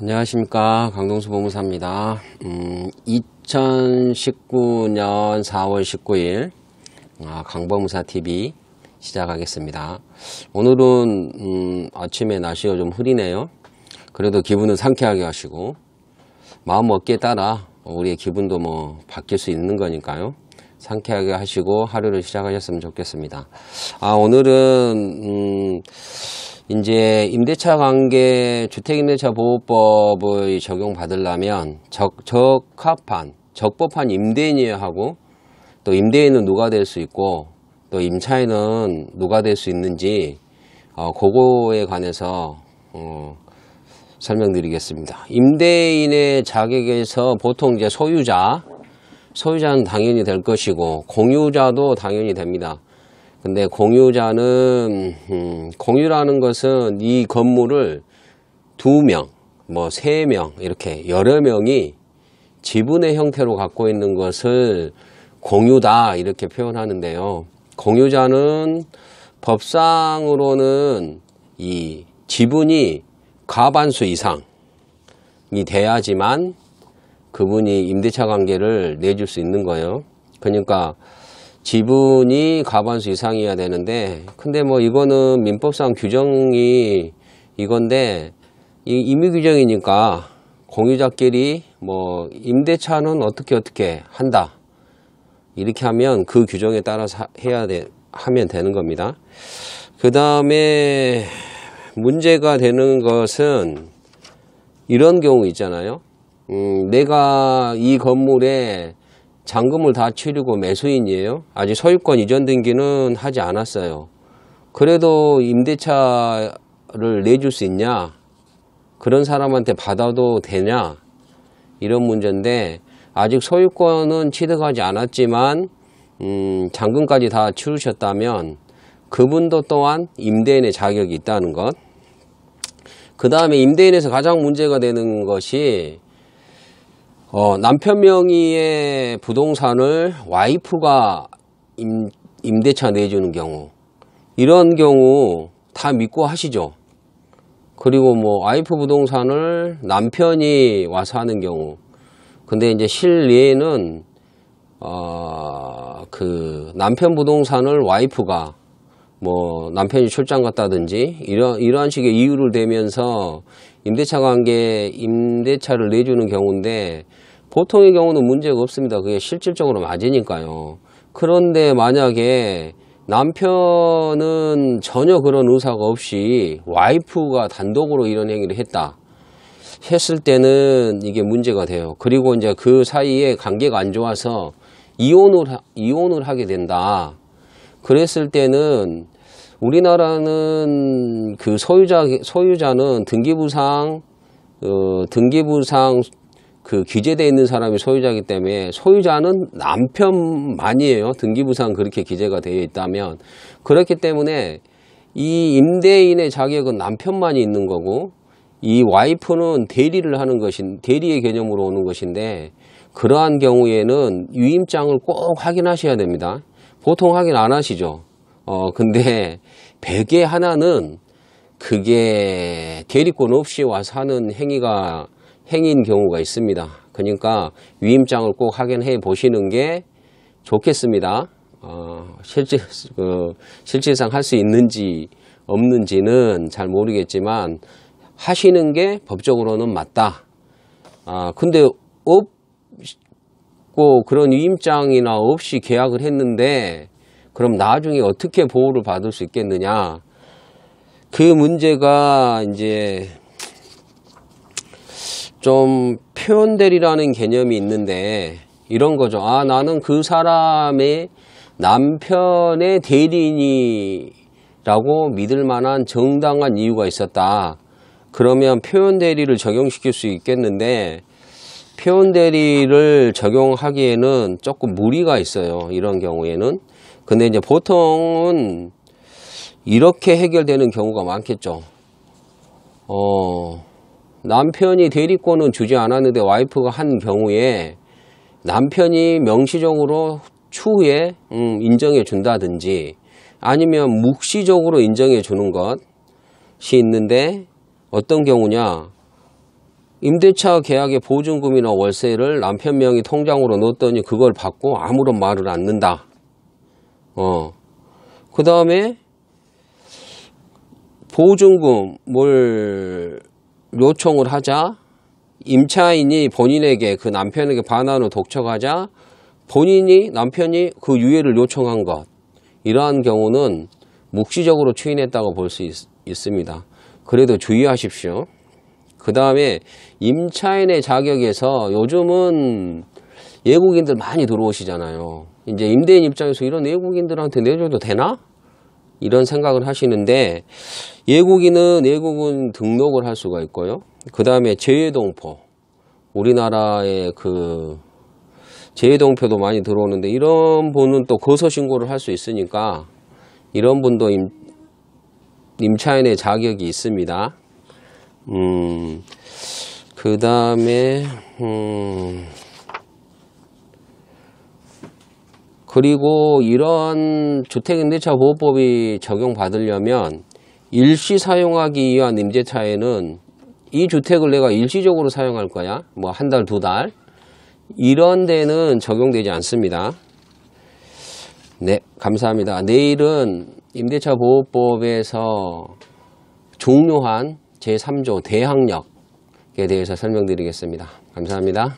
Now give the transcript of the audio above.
안녕하십니까, 강동수 법무사입니다. 2019년 4월 19일 강법무사 TV 시작하겠습니다. 오늘은 아침에 날씨가 좀 흐리네요. 그래도 기분은 상쾌하게 하시고 마음 먹기에 따라 우리의 기분도 뭐 바뀔 수 있는 거니까요. 상쾌하게 하시고 하루를 시작하셨으면 좋겠습니다. 오늘은 이제 임대차 관계 주택임대차 보호법의 적용받으려면 적법한 임대인이어야 하고, 또 임대인은 누가 될 수 있고 또 임차인은 누가 될 수 있는지 그거에 관해서 설명드리겠습니다. 임대인의 자격에서 보통 이제 소유자는 당연히 될 것이고 공유자도 당연히 됩니다. 근데 공유자는 공유라는 것은 이 건물을 2명, 뭐 3명 이렇게 여러 명이 지분의 형태로 갖고 있는 것을 공유다 이렇게 표현하는데요. 공유자는 법상으로는 이 지분이 과반수 이상이 돼야지만 그분이 임대차 관계를 내줄 수 있는 거예요. 그러니까 지분이 과반수 이상이어야 되는데, 근데 뭐 이거는 민법상 규정이 이건데, 이 임의 규정이니까 공유자끼리 뭐 임대차는 어떻게 한다 이렇게 하면 그 규정에 따라서 하면 되는 겁니다. 그 다음에 문제가 되는 것은 이런 경우 있잖아요. 내가 이 건물에 잔금을 다 치르고 매수인이에요. 아직 소유권 이전 등기는 하지 않았어요. 그래도 임대차를 내줄 수 있냐? 그런 사람한테 받아도 되냐? 이런 문제인데, 아직 소유권은 취득하지 않았지만 잔금까지 다 치르셨다면 그분도 또한 임대인의 자격이 있다는 것. 그 다음에 임대인에서 가장 문제가 되는 것이 남편 명의의 부동산을 와이프가 임대차 내주는 경우, 이런 경우 다 믿고 하시죠. 그리고 뭐 와이프 부동산을 남편이 와서 하는 경우, 근데 이제 실례에는 그 남편 부동산을 와이프가 뭐 남편이 출장 갔다든지 이러한 식의 이유를 대면서 임대차 관계 임대차를 내주는 경우인데, 보통의 경우는 문제가 없습니다. 그게 실질적으로 맞으니까요. 그런데 만약에 남편은 전혀 그런 의사가 없이 와이프가 단독으로 이런 행위를 했을 때는 이게 문제가 돼요. 그리고 이제 그 사이에 관계가 안 좋아서 이혼을 하게 된다. 그랬을 때는 우리나라는 그 소유자는 등기부상 그 기재되어 있는 사람이 소유자이기 때문에 소유자는 남편만이에요. 등기부상 그렇게 기재가 되어 있다면. 그렇기 때문에 이 임대인의 자격은 남편만이 있는 거고, 이 와이프는 대리를 하는 대리의 개념으로 오는 것인데, 그러한 경우에는 유임장을 꼭 확인하셔야 됩니다. 보통 확인 안 하시죠. 근데 100에 하나는 그게 대리권 없이 와서 하는 행위인 경우가 있습니다. 그러니까 유임장을 꼭 확인해 보시는 게 좋겠습니다. 실질상 할 수 있는지 없는지는 잘 모르겠지만 하시는 게 법적으로는 맞다. 근데 없고 그런 유임장이나 없이 계약을 했는데 그럼 나중에 어떻게 보호를 받을 수 있겠느냐? 그 문제가 이제 좀 표현대리라는 개념이 있는데 이런 거죠. 나는 그 사람의 남편의 대리인이라고 믿을 만한 정당한 이유가 있었다. 그러면 표현대리를 적용시킬 수 있겠는데, 표현대리를 적용하기에는 조금 무리가 있어요. 이런 경우에는. 근데 이제 보통은 이렇게 해결되는 경우가 많겠죠. 남편이 대리권은 주지 않았는데 와이프가 한 경우에 남편이 명시적으로 추후에 인정해 준다든지, 아니면 묵시적으로 인정해 주는 것이 있는데, 어떤 경우냐, 임대차 계약의 보증금이나 월세를 남편 명의 통장으로 넣었더니 그걸 받고 아무런 말을 안 는다. 그 다음에 보증금을 요청을 하자 임차인이 본인에게 그 남편에게 반환을 독촉하자 남편이 그 유예를 요청한 것, 이러한 경우는 묵시적으로 추인했다고 볼 수 있습니다. 그래도 주의하십시오. 그 다음에 임차인의 자격에서 요즘은 외국인들 많이 들어오시잖아요. 이제 임대인 입장에서 이런 외국인들한테 내줘도 되나? 이런 생각을 하시는데, 외국인 등록을 할 수가 있고요. 그 다음에 재외동포, 우리나라의 그 재외동표도 많이 들어오는데, 이런 분은 또 거소신고를 할 수 있으니까 이런 분도 임차인의 자격이 있습니다. 그 다음에 그리고 이런 주택임대차보호법이 적용받으려면 일시 사용하기 위한 임대차에는 이 주택을 내가 일시적으로 사용할 거야, 뭐 한 달, 두 달, 이런 데는 적용되지 않습니다. 네, 감사합니다. 내일은 임대차보호법에서 중요한 제3조 대항력에 대해서 설명드리겠습니다. 감사합니다.